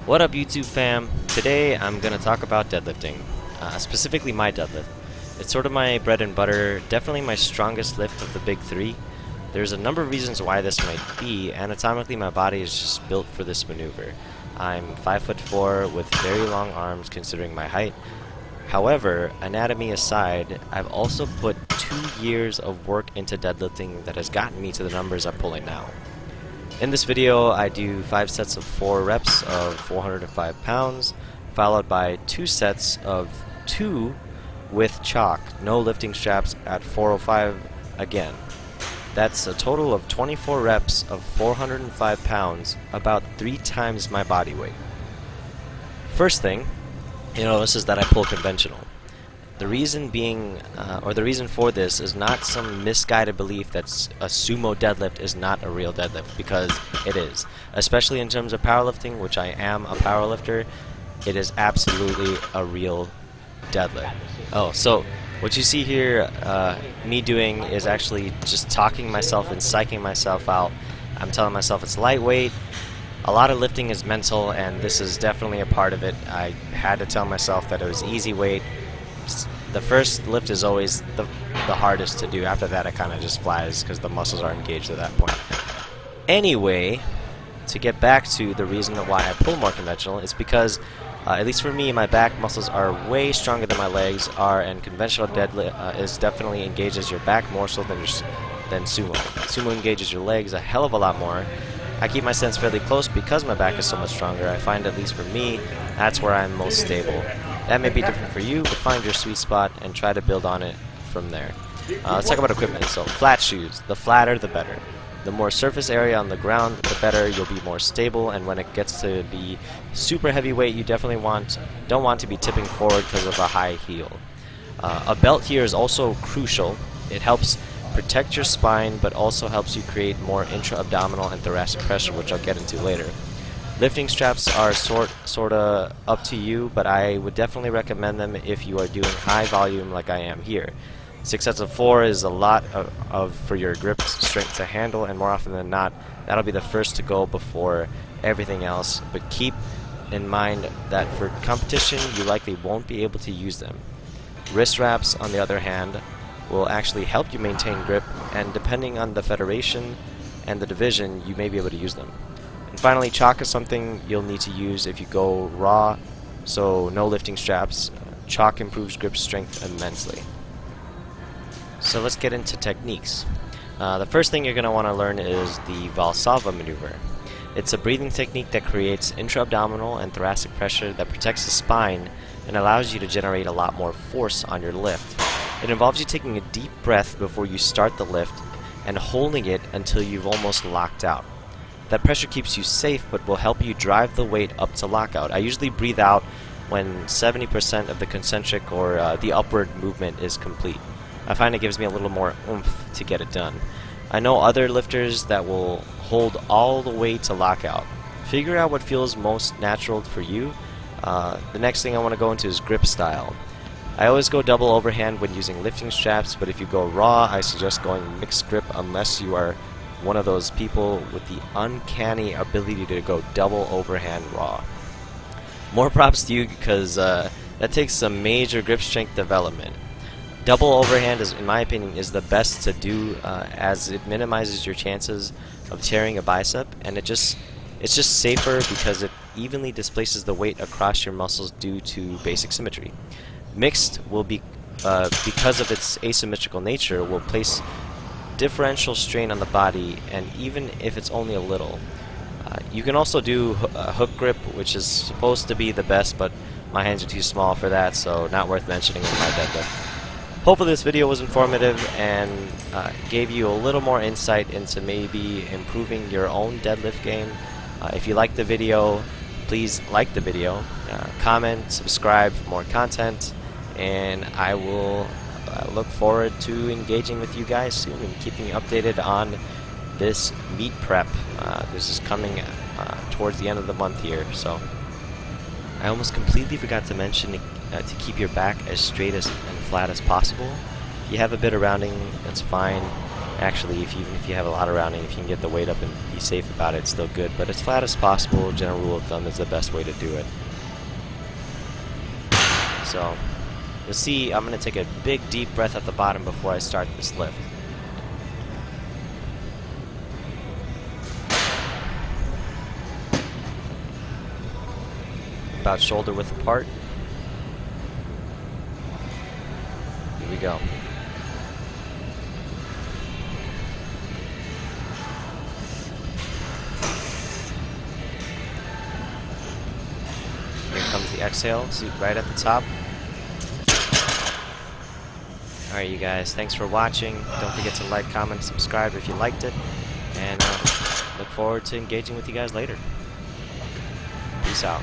What up, YouTube fam? Today I'm going to talk about deadlifting, specifically my deadlift. It's sort of my bread and butter, definitely my strongest lift of the big three. There's a number of reasons why this might be. Anatomically, my body is just built for this maneuver. I'm 5'4" with very long arms considering my height. However, anatomy aside, I've also put 2 years of work into deadlifting that has gotten me to the numbers I'm pulling now. In this video, I do 5 sets of 4 reps of 405 pounds, followed by 2 sets of 2 with chalk, no lifting straps at 405 again. That's a total of 24 reps of 405 pounds, about 3 times my body weight. First thing you notice is that I pull conventional. The reason being, or the reason for this is not some misguided belief that a sumo deadlift is not a real deadlift, because it is. Especially in terms of powerlifting, which I am a powerlifter, it is absolutely a real deadlift. Oh, so what you see here, me doing is actually just talking myself and psyching myself out. I'm telling myself it's lightweight. A lot of lifting is mental, and this is definitely a part of it. I had to tell myself that it was easy weight. The first lift is always the hardest to do. After that, it kind of just flies because the muscles are engaged at that point. Anyway, to get back to the reason why I pull more conventional is because, at least for me, my back muscles are way stronger than my legs are, and conventional deadlift is definitely engages your back more so than sumo. Sumo engages your legs a hell of a lot more. I keep my stance fairly close because my back is so much stronger. I find, at least for me, that's where I'm most stable. That may be different for you, but find your sweet spot and try to build on it from there. Let's talk about equipment. So, flat shoes. The flatter, the better. The more surface area on the ground, the better. You'll be more stable, and when it gets to be super heavyweight, you definitely don't want to be tipping forward because of a high heel. A belt here is also crucial. It helps protect your spine, but also helps you create more intra-abdominal and thoracic pressure, which I'll get into later. Lifting straps are sorta up to you, but I would definitely recommend them if you are doing high volume like I am here. 6 sets of 4 is a lot for your grip strength to handle, and more often than not, that'll be the first to go before everything else. But keep in mind that for competition, you likely won't be able to use them. Wrist wraps, on the other hand, will actually help you maintain grip, and depending on the federation and the division, you may be able to use them. And finally, chalk is something you'll need to use if you go raw, so no lifting straps. Chalk improves grip strength immensely. So let's get into techniques. The first thing you're going to want to learn is the Valsalva maneuver. It's a breathing technique that creates intra-abdominal and thoracic pressure that protects the spine and allows you to generate a lot more force on your lift. It involves you taking a deep breath before you start the lift and holding it until you've almost locked out. That pressure keeps you safe, but will help you drive the weight up to lockout. I usually breathe out when 70% of the concentric or the upward movement is complete. I find it gives me a little more oomph to get it done. I know other lifters that will hold all the way to lockout. Figure out what feels most natural for you. The next thing I want to go into is grip style. I always go double overhand when using lifting straps, but if you go raw, I suggest going mixed grip unless you are one of those people with the uncanny ability to go double overhand raw. More props to you, because that takes some major grip strength development. Double overhand, in my opinion, is the best to do, as it minimizes your chances of tearing a bicep, and it's just safer because it evenly displaces the weight across your muscles due to basic symmetry. Mixed will be, because of its asymmetrical nature, will place differential strain on the body, and even if it's only a little. You can also do hook grip, which is supposed to be the best, but my hands are too small for that, so not worth mentioning in my deadlift. Hopefully this video was informative and gave you a little more insight into maybe improving your own deadlift game. If you liked the video, please like the video, comment, subscribe for more content, and I will look forward to engaging with you guys soon and keeping you updated on this meet prep. This is coming towards the end of the month here, so I almost completely forgot to mention to keep your back as straight and flat as possible. If you have a bit of rounding, that's fine. Actually, even if you have a lot of rounding, if you can get the weight up and be safe about it, it's still good. But as flat as possible, general rule of thumb, is the best way to do it. So, you'll see I'm going to take a big deep breath at the bottom before I start this lift. About shoulder width apart. Here we go. Here comes the exhale, see right at the top. Alright, you guys, thanks for watching. Don't forget to like, comment, subscribe if you liked it. And look forward to engaging with you guys later. Peace out.